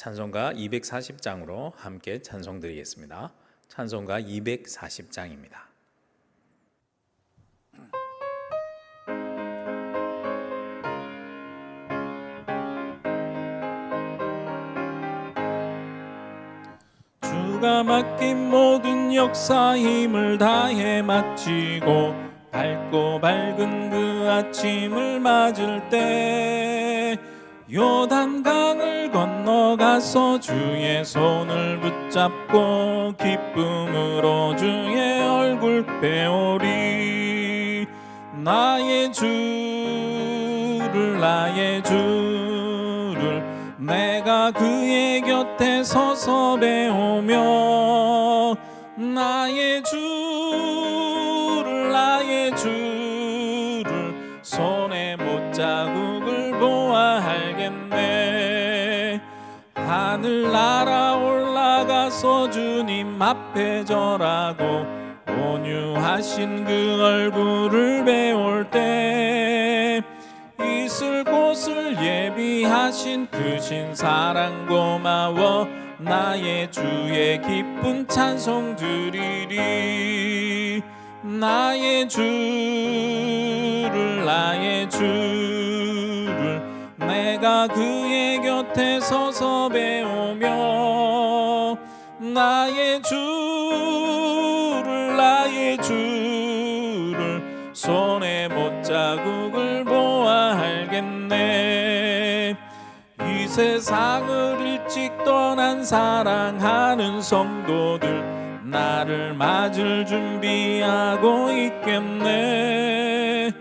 찬송가 240장으로 함께 찬송 드리겠습니다. 찬송가 240장입니다. 주가 맡긴 모든 역사 힘을 다해 마치고 밝고 밝은 그 아침을 맞을 때 요단강을 건너가서 주의 손을 붙잡고 기쁨으로 주의 얼굴 배우리. 나의 주를 내가 그의 곁에 서서 배우며 나의 주를 손에 못자국을 보아 알겠네. 하늘 날아 올라가서 주님 앞에 절하고 온유하신 그 얼굴을 배울 때 있을 곳을 예비하신 크신 사랑 고마워 나의 주의 기쁜 찬송 드리리. 나의 주를 내가 그의 곁에 서서 배우며 나의 주를 손에 못자국을 보아 알겠네. 이 세상을 일찍 떠난 사랑하는 성도들 나를 맞을 준비하고 있겠네.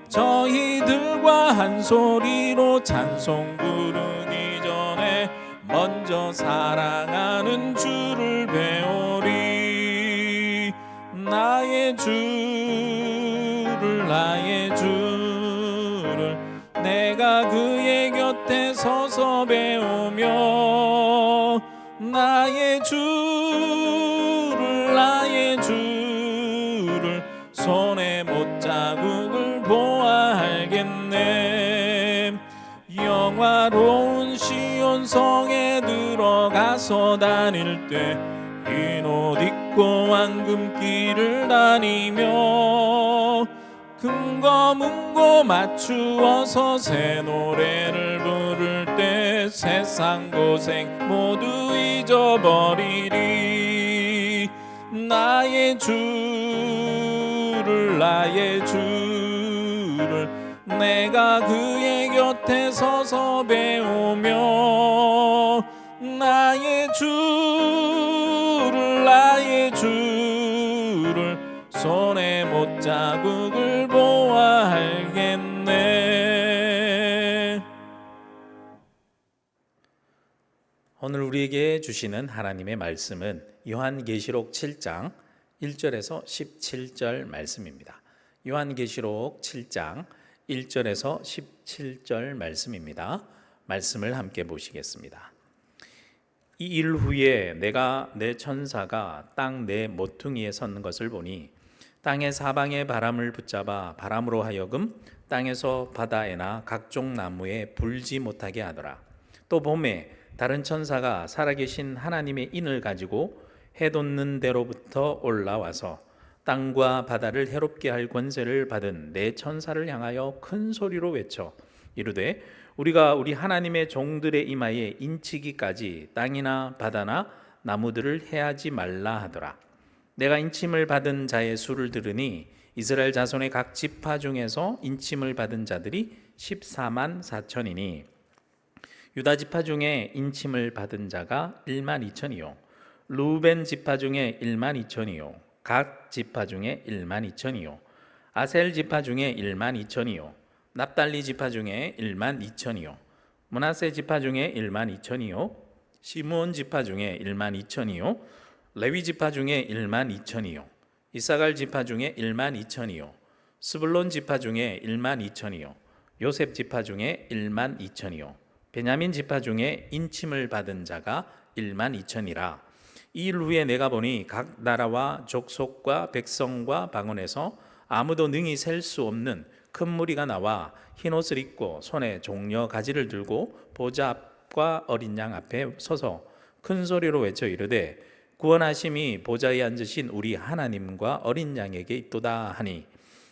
저희들과 한 소리로 찬송 부르기 전에 먼저 사랑하는 주를 배우리. 나의 주를 내가 그의 곁에 서서 배우며 나의 주를 손에 못자국을 보아 알겠네. 영화로운 시온성에 들어가서 다닐 때 흰 옷 입고 황금길을 다니며 금고 문고 맞추어서 새 노래를 부를 때 세상 고생 모두 잊어버리리. 나의 주를 내가 그의 곁에 서서 배우며 나의 주를 손에 못자국을 보아 알겠네. 오늘 우리에게 주시는 하나님의 말씀은 요한계시록 7장 1절에서 17절 말씀입니다. 요한계시록 7장 1절에서 17절 말씀입니다. 말씀을 함께 보시겠습니다. 이 일 후에 내가 내 천사가 땅 내 모퉁이에 선 것을 보니 땅의 사방의 바람을 붙잡아 바람으로 하여금 땅에서 바다에나 각종 나무에 불지 못하게 하더라. 또 봄에 다른 천사가 살아계신 하나님의 인을 가지고 해 돋는 데로부터 올라와서 땅과 바다를 해롭게 할 권세를 받은 내 천사를 향하여 큰 소리로 외쳐 이르되 우리가 우리 하나님의 종들의 이마에 인치기까지 땅이나 바다나 나무들을 해하지 말라 하더라. 내가 인침을 받은 자의 수를 들으니 이스라엘 자손의 각 지파 중에서 인침을 받은 자들이 14만 4천이니 유다 지파 중에 인침을 받은 자가 1만 2천이요 루벤 지파 중에 1만 2천이요 각 지파 중에 1만 2천이요 아셀 지파 중에 1만 2천이요 납달리 지파 중에 1만 2천이요 므낫세 지파 중에 1만 2천이요 시므온 지파 중에 1만 2천이요 레위 지파 중에 1만 2천이요 이사갈 지파 중에 1만 2천이요 스불론 지파 중에 1만 2천이요 요셉 지파 중에 1만 2천이요 베냐민 지파 중에 인침을 받은 자가 1만 2천이라. 이 일 후에 내가 보니 각 나라와 족속과 백성과 방언에서 아무도 능히 셀 수 없는 큰 무리가 나와 흰옷을 입고 손에 종려 가지를 들고 보좌 앞 삭과 어린 양 앞에 서서 큰 소리로 외쳐 이르되 구원하심이 보좌에 앉으신 우리 하나님과 어린 양에게 있도다 하니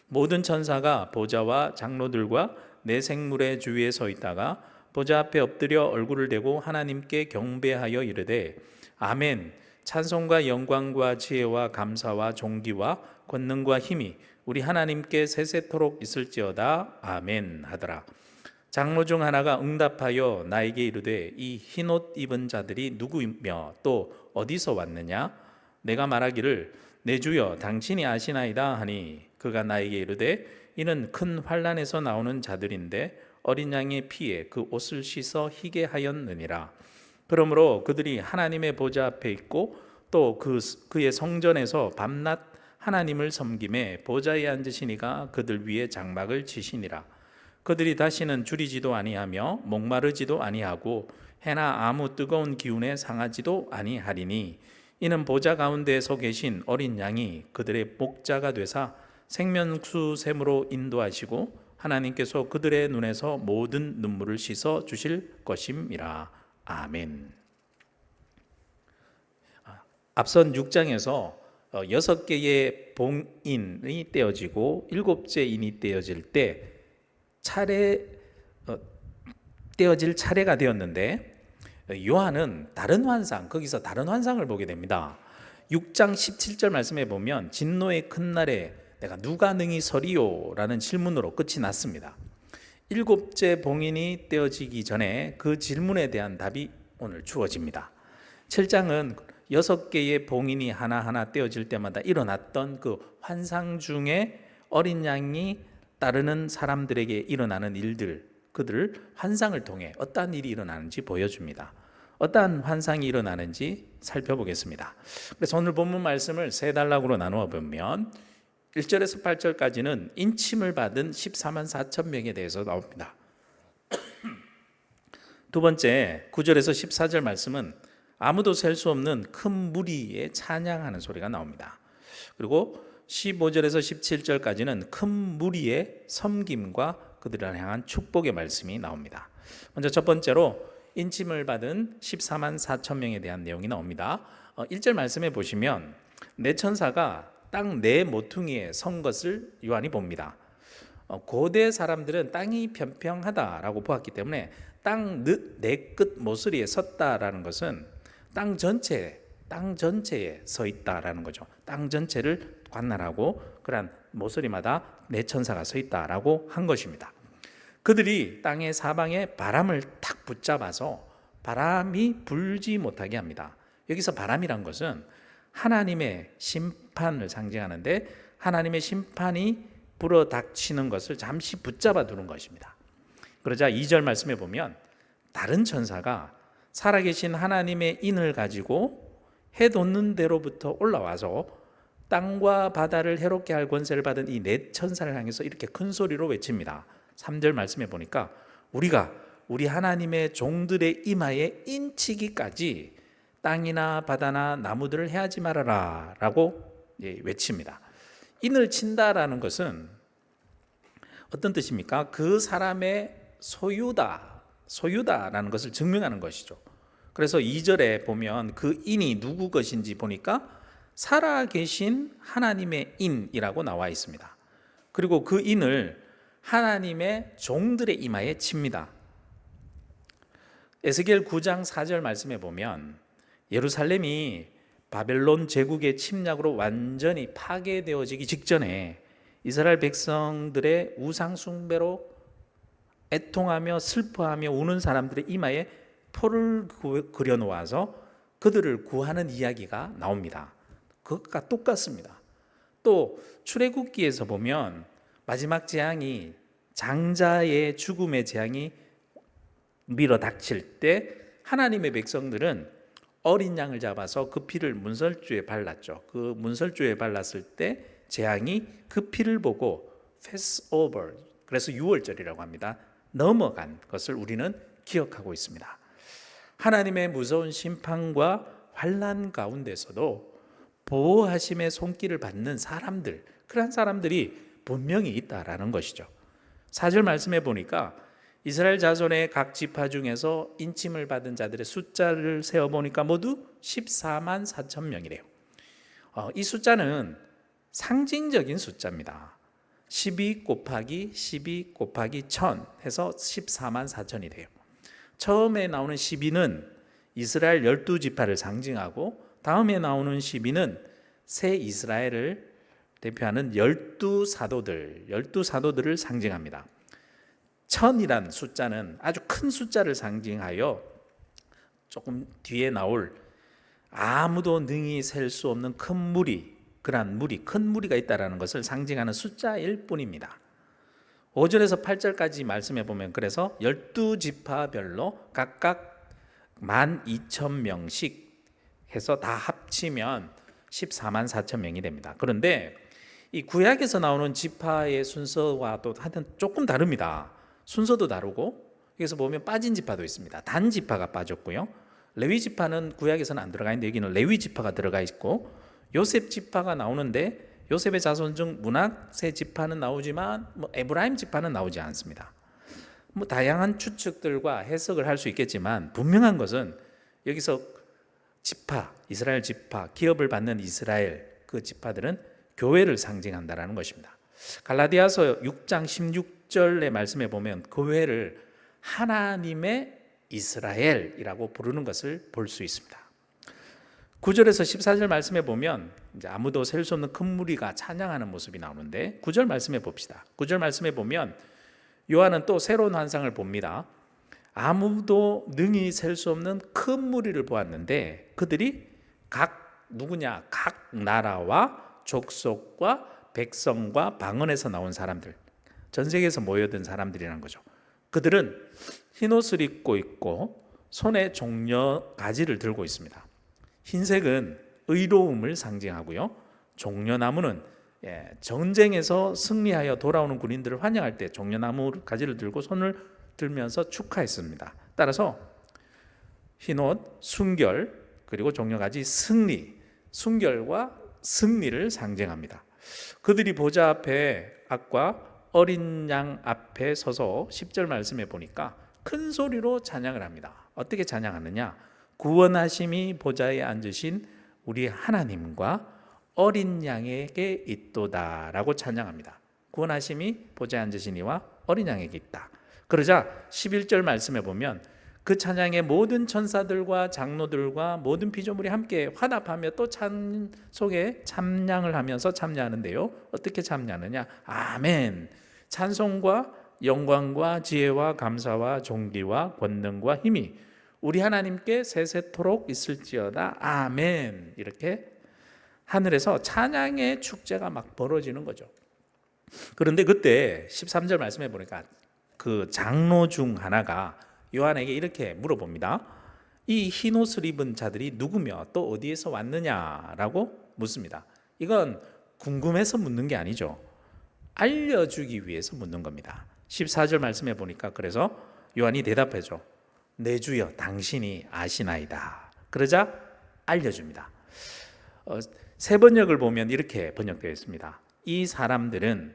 모든 천사가 보좌와 장로들과 내 생물의 주위에 서 있다가 보좌 앞에 엎드려 얼굴을 대고 하나님께 경배하여 이르되 아멘. 찬송과 영광과 지혜와 감사와 존귀와 권능과 힘이 우리 하나님께 세세토록 있을지어다. 아멘 하더라. 장로 중 하나가 응답하여 나에게 이르되 이 흰옷 입은 자들이 누구이며 또 어디서 왔느냐? 내가 말하기를 내 주여 당신이 아시나이다 하니 그가 나에게 이르되 이는 큰 환난에서 나오는 자들인데 어린 양의 피에 그 옷을 씻어 희게 하였느니라. 그러므로 그들이 하나님의 보좌 앞에 있고 또 그의 성전에서 밤낮 하나님을 섬김에 보좌에 앉으시니가 그들 위에 장막을 치시니라. 그들이 다시는 줄이지도 아니하며 목마르지도 아니하고 해나 아무 뜨거운 기운에 상하지도 아니하리니 이는 보좌 가운데에서 계신 어린 양이 그들의 목자가 되사 생명수 샘으로 인도하시고 하나님께서 그들의 눈에서 모든 눈물을 씻어 주실 것임이라. 아멘. 앞선 6장에서 6개의 봉인이 떼어지고 7째 인이 떼어질 때 떼어질 차례가 되었는데 요한은 다른 환상, 거기서 다른 환상을 보게 됩니다. 6장 17절 말씀에 보면 진노의 큰 날에 내가 누가 능히 서리요? 라는 질문으로 끝이 났습니다. 7째 봉인이 떼어지기 전에 그 질문에 대한 답이 오늘 주어집니다. 7장은 6개의 봉인이 하나하나 떼어질 때마다 일어났던 그 환상 중에 어린 양이 따르는 사람들에게 일어나는 일들, 그들 환상을 통해 어떠한 일이 일어나는지 보여줍니다. 어떠한 환상이 일어나는지 살펴보겠습니다. 그래서 오늘 본문 말씀을 세 단락으로 나누어 보면 1절에서 8절까지는 인침을 받은 14만 4천 명에 대해서 나옵니다. 두 번째 9절에서 14절 말씀은 아무도 셀 수 없는 큰 무리에 찬양하는 소리가 나옵니다. 그리고 15절에서 17절까지는 큰 무리의 섬김과 그들을 향한 축복의 말씀이 나옵니다. 먼저 첫 번째로 인침을 받은 14만 4천 명에 대한 내용이 나옵니다. 1절 말씀에 보시면 네 천사가 땅 네 모퉁이에 선 것을 요한이 봅니다. 고대 사람들은 땅이 평평하다라고 보았기 때문에 땅 네 끝 모서리에 섰다라는 것은 땅 전체에 서 있다라는 거죠. 땅 전체를 관할하고 그러한 모서리마다 네 천사가 서 있다라고 한 것입니다. 그들이 땅의 사방에 바람을 탁 붙잡아서 바람이 불지 못하게 합니다. 여기서 바람이란 것은 하나님의 심판을 상징하는데 하나님의 심판이 불어닥치는 것을 잠시 붙잡아 두는 것입니다. 그러자 2절 말씀에 보면 다른 천사가 살아계신 하나님의 인을 가지고 해 돋는 데로부터 올라와서 땅과 바다를 해롭게 할 권세를 받은 이 네 천사를 향해서 이렇게 큰 소리로 외칩니다. 3절 말씀에 보니까 우리가 우리 하나님의 종들의 이마에 인치기까지 땅이나 바다나 나무들을 해하지 말아라 라고 외칩니다. 인을 친다라는 것은 어떤 뜻입니까? 그 사람의 소유다라는 것을 증명하는 것이죠. 그래서 2절에 보면 그 인이 누구 것인지 보니까 살아계신 하나님의 인이라고 나와 있습니다. 그리고 그 인을 하나님의 종들의 이마에 칩니다. 에스겔 9장 4절 말씀에 보면 예루살렘이 바벨론 제국의 침략으로 완전히 파괴되어지기 직전에 이스라엘 백성들의 우상 숭배로 애통하며 슬퍼하며 우는 사람들의 이마에 표를 그려놓아서 그들을 구하는 이야기가 나옵니다. 그것과 똑같습니다. 또 출애굽기에서 보면 마지막 재앙이 장자의 죽음의 재앙이 밀어닥칠 때 하나님의 백성들은 어린 양을 잡아서 그 피를 문설주에 발랐죠. 그 문설주에 발랐을 때 재앙이 그 피를 보고 패스오버, 그래서 6월절이라고 합니다. 넘어간 것을 우리는 기억하고 있습니다. 하나님의 무서운 심판과 환난 가운데서도 보호하심의 손길을 받는 사람들, 그런 사람들이 분명히 있다라는 것이죠. 4절 말씀해 보니까 이스라엘 자손의 각 지파 중에서 인침을 받은 자들의 숫자를 세어보니까 모두 14만 4천 명이래요. 이 숫자는 상징적인 숫자입니다. 12 곱하기 12 곱하기 1000 해서 14만 4천이 돼요. 처음에 나오는 12는 이스라엘 12지파를 상징하고, 다음에 나오는 12는 새 이스라엘을 대표하는 12사도들을 상징합니다. 1000이란 숫자는 아주 큰 숫자를 상징하여 조금 뒤에 나올 아무도 능히 셀 수 없는 큰 무리, 큰 무리가 있다는 것을 상징하는 숫자일 뿐입니다. 5절에서 8절까지 말씀해 보면, 그래서 12지파별로 각각 12,000명씩 해서 다 합치면 14만 4천 명이 됩니다. 그런데 이 구약에서 나오는 지파의 순서와도 하여튼 조금 다릅니다. 순서도 다르고, 여기서 보면 빠진 지파도 있습니다. 단 지파가 빠졌고요. 레위 지파는 구약에서는 안 들어가 있는데 여기는 레위 지파가 들어가 있고, 요셉 지파가 나오는데 요셉의 자손 중 문하세 지파는 나오지만 에브라임 지파는 나오지 않습니다. 다양한 추측들과 해석을 할 수 있겠지만, 분명한 것은 여기서 지파, 이스라엘 지파, 기업을 받는 이스라엘 그 지파들은 교회를 상징한다라는 것입니다. 갈라디아서 6장 16절의 말씀에 보면 교회를 하나님의 이스라엘이라고 부르는 것을 볼 수 있습니다. 9절에서 14절 말씀에 보면 이제 아무도 셀 수 없는 큰 무리가 찬양하는 모습이 나오는데, 9절 말씀에 봅시다. 9절 말씀에 보면 요한은 또 새로운 환상을 봅니다. 아무도 능히 셀 수 없는 큰 무리를 보았는데, 그들이 각 누구냐? 각 나라와 족속과 백성과 방언에서 나온 사람들, 전 세계에서 모여든 사람들이라는 거죠. 그들은 흰옷을 입고 있고 손에 종려 가지를 들고 있습니다. 흰색은 의로움을 상징하고요, 종려나무는 전쟁에서 승리하여 돌아오는 군인들을 환영할 때 종려나무 가지를 들고 손을 들면서 축하했습니다. 따라서 흰옷, 순결, 그리고 종려가지 승리, 순결과 승리를 상징합니다. 그들이 보좌 앞에 앞과 어린 양 앞에 서서 10절 말씀에 보니까 큰 소리로 찬양을 합니다. 어떻게 찬양하느냐? 구원하심이 보좌에 앉으신 우리 하나님과 어린 양에게 있도다 라고 찬양합니다. 구원하심이 보좌에 앉으시니와 어린 양에게 있다. 그러자 11절 말씀에 보면 그 찬양에 모든 천사들과 장로들과 모든 피조물이 함께 화답하며 또 찬송에 참량을 하면서 참여하는데요. 어떻게 참여하느냐? 아멘. 찬송과 영광과 지혜와 감사와 존귀와 권능과 힘이 우리 하나님께 세세토록 있을지어다. 아멘. 이렇게 하늘에서 찬양의 축제가 막 벌어지는 거죠. 그런데 그때 13절 말씀해 보니까 그 장로 중 하나가 요한에게 이렇게 물어봅니다. 이 흰옷을 입은 자들이 누구며 또 어디에서 왔느냐라고 묻습니다. 이건 궁금해서 묻는 게 아니죠. 알려주기 위해서 묻는 겁니다. 14절 말씀해 보니까 그래서 요한이 대답해줘. 내 주여 당신이 아시나이다. 그러자 알려줍니다. 세 번역을 보면 이렇게 번역되어 있습니다. 이 사람들은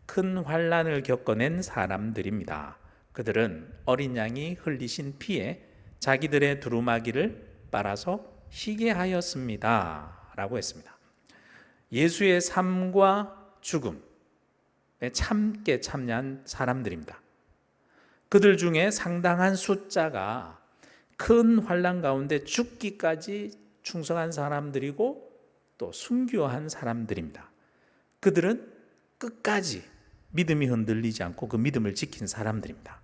큰 환난을 겪어낸 사람들입니다. 그들은 어린 양이 흘리신 피에 자기들의 두루마기를 빨아서 희게 하였습니다 라고 했습니다. 예수의 삶과 죽음에 참게 참여한 사람들입니다. 그들 중에 상당한 숫자가 큰 환난 가운데 죽기까지 충성한 사람들이고 또 순교한 사람들입니다. 그들은 끝까지 믿음이 흔들리지 않고 그 믿음을 지킨 사람들입니다.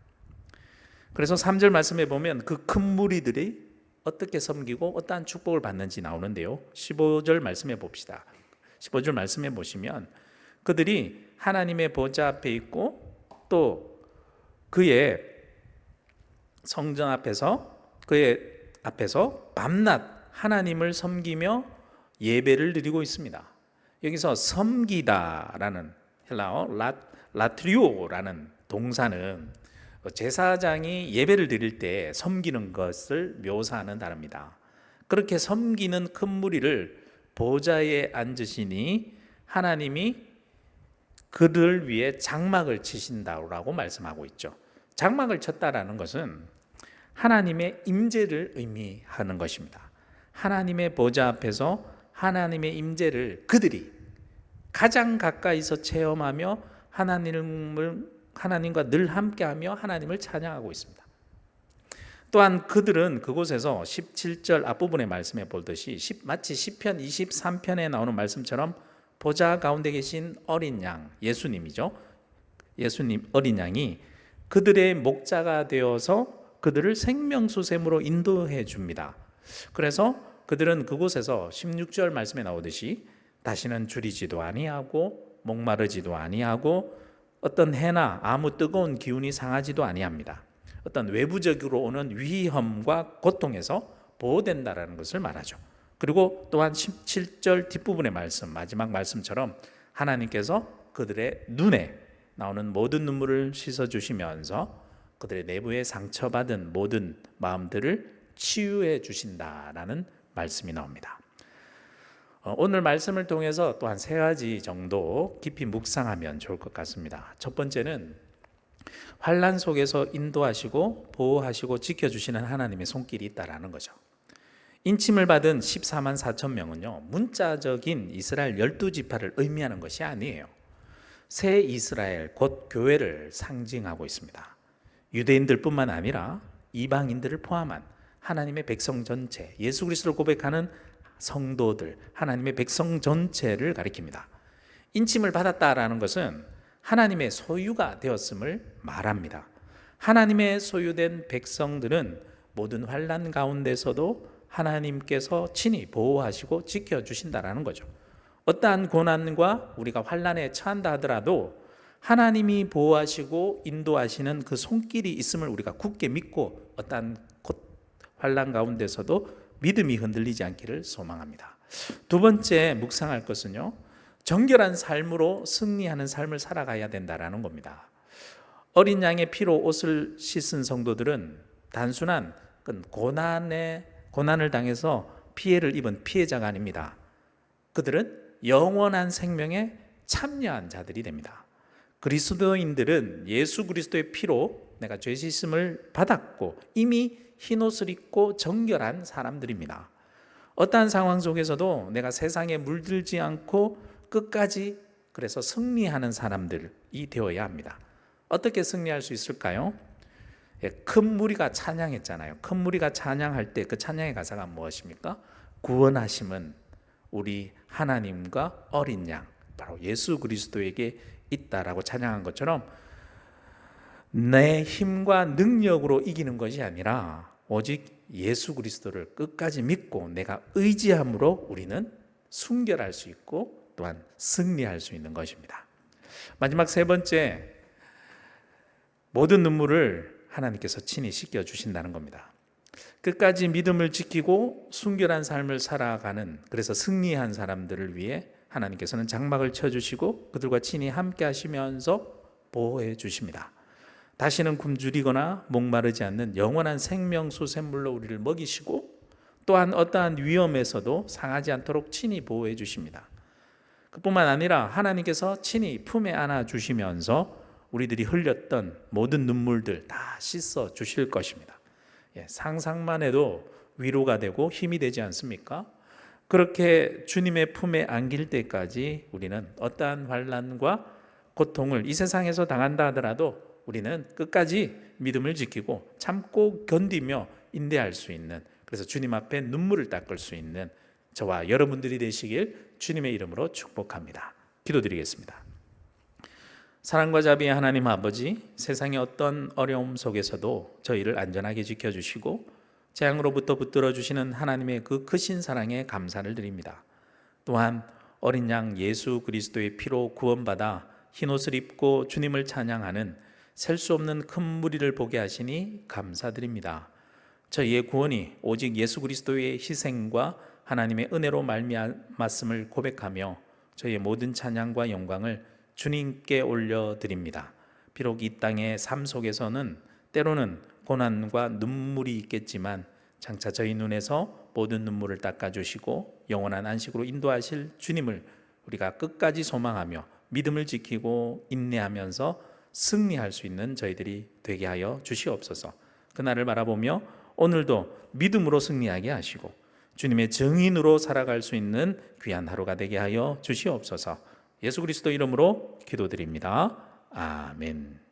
그래서 3절 말씀에 보면 그 큰 무리들이 어떻게 섬기고 어떠한 축복을 받는지 나오는데요. 15절 말씀해 봅시다. 15절 말씀해 보시면 그들이 하나님의 보좌 앞에 있고 또 그의 성전 앞에서 밤낮 하나님을 섬기며 예배를 드리고 있습니다. 여기서 섬기다라는 헬라어 라트리오라는 동사는 제사장이 예배를 드릴 때 섬기는 것을 묘사하는 단어입니다. 그렇게 섬기는 큰 무리를 보좌에 앉으시니 하나님이 그들 위에 장막을 치신다고 말씀하고 있죠. 장막을 쳤다라는 것은 하나님의 임재를 의미하는 것입니다. 하나님의 보좌 앞에서 하나님의 임재를 그들이 가장 가까이서 체험하며 하나님과 늘 함께하며 하나님을 찬양하고 있습니다. 또한 그들은 그곳에서 17절 앞부분의 말씀에 보듯이 마치 시편 23편에 나오는 말씀처럼 보좌 가운데 계신 어린 양, 예수님이죠. 예수님 어린 양이 그들의 목자가 되어서 그들을 생명수샘으로 인도해 줍니다. 그래서 그들은 그곳에서 16절 말씀에 나오듯이 다시는 줄이지도 아니하고 목마르지도 아니하고 어떤 해나 아무 뜨거운 기운이 상하지도 아니합니다. 어떤 외부적으로 오는 위험과 고통에서 보호된다라는 것을 말하죠. 그리고 또한 17절 뒷부분의 말씀, 마지막 말씀처럼 하나님께서 그들의 눈에 나오는 모든 눈물을 씻어주시면서 그들의 내부에 상처받은 모든 마음들을 치유해 주신다라는 말씀이 나옵니다. 오늘 말씀을 통해서 또한 세 가지 정도 깊이 묵상하면 좋을 것 같습니다. 첫 번째는 환난 속에서 인도하시고 보호하시고 지켜주시는 하나님의 손길이 있다라는 거죠. 인침을 받은 14만 4천 명은요, 문자적인 이스라엘 12지파를 의미하는 것이 아니에요. 새 이스라엘 곧 교회를 상징하고 있습니다. 유대인들뿐만 아니라 이방인들을 포함한 하나님의 백성 전체, 예수 그리스도를 고백하는 성도들, 하나님의 백성 전체를 가리킵니다. 인침을 받았다라는 것은 하나님의 소유가 되었음을 말합니다. 하나님의 소유된 백성들은 모든 환난 가운데서도 하나님께서 친히 보호하시고 지켜주신다라는 거죠. 어떠한 고난과 우리가 환난에 처한다 하더라도 하나님이 보호하시고 인도하시는 그 손길이 있음을 우리가 굳게 믿고 어떠한 환난 가운데서도 믿음이 흔들리지 않기를 소망합니다. 두 번째 묵상할 것은요, 정결한 삶으로 승리하는 삶을 살아가야 된다라는 겁니다. 어린 양의 피로 옷을 씻은 성도들은 단순한 고난을 당해서 피해를 입은 피해자가 아닙니다. 그들은 영원한 생명에 참여한 자들이 됩니다. 그리스도인들은 예수 그리스도의 피로 내가 죄 씻음을 받았고 이미 흰옷을 입고 정결한 사람들입니다. 어떠한 상황 속에서도 내가 세상에 물들지 않고 끝까지 그래서 승리하는 사람들이 되어야 합니다. 어떻게 승리할 수 있을까요? 큰 무리가 찬양했잖아요. 큰 무리가 찬양할 때 그 찬양의 가사가 무엇입니까? 구원하심은 우리 하나님과 어린 양, 바로 예수 그리스도에게 있다라고 찬양한 것처럼 내 힘과 능력으로 이기는 것이 아니라 오직 예수 그리스도를 끝까지 믿고 내가 의지함으로 우리는 순결할 수 있고 또한 승리할 수 있는 것입니다. 마지막 세 번째, 모든 눈물을 하나님께서 친히 씻겨주신다는 겁니다. 끝까지 믿음을 지키고 순결한 삶을 살아가는, 그래서 승리한 사람들을 위해 하나님께서는 장막을 쳐주시고 그들과 친히 함께 하시면서 보호해 주십니다. 다시는 굶주리거나 목마르지 않는 영원한 생명수 샘물로 우리를 먹이시고 또한 어떠한 위험에서도 상하지 않도록 친히 보호해 주십니다. 그뿐만 아니라 하나님께서 친히 품에 안아 주시면서 우리들이 흘렸던 모든 눈물들 다 씻어 주실 것입니다. 상상만 해도 위로가 되고 힘이 되지 않습니까? 그렇게 주님의 품에 안길 때까지 우리는 어떠한 환난과 고통을 이 세상에서 당한다 하더라도 우리는 끝까지 믿음을 지키고 참고 견디며 인내할 수 있는, 그래서 주님 앞에 눈물을 닦을 수 있는 저와 여러분들이 되시길 주님의 이름으로 축복합니다. 기도드리겠습니다. 사랑과 자비의 하나님 아버지, 세상의 어떤 어려움 속에서도 저희를 안전하게 지켜주시고 재앙으로부터 붙들어 주시는 하나님의 그 크신 사랑에 감사를 드립니다. 또한 어린 양 예수 그리스도의 피로 구원받아 흰옷을 입고 주님을 찬양하는 셀 수 없는 큰 무리를 보게 하시니 감사드립니다. 저희의 구원이 오직 예수 그리스도의 희생과 하나님의 은혜로 말미암았음을 고백하며 저희의 모든 찬양과 영광을 주님께 올려드립니다. 비록 이 땅의 삶 속에서는 때로는 고난과 눈물이 있겠지만 장차 저희 눈에서 모든 눈물을 닦아주시고 영원한 안식으로 인도하실 주님을 우리가 끝까지 소망하며 믿음을 지키고 인내하면서 승리할 수 있는 저희들이 되게 하여 주시옵소서. 그날을 바라보며 오늘도 믿음으로 승리하게 하시고 주님의 증인으로 살아갈 수 있는 귀한 하루가 되게 하여 주시옵소서. 예수 그리스도 이름으로 기도드립니다. 아멘.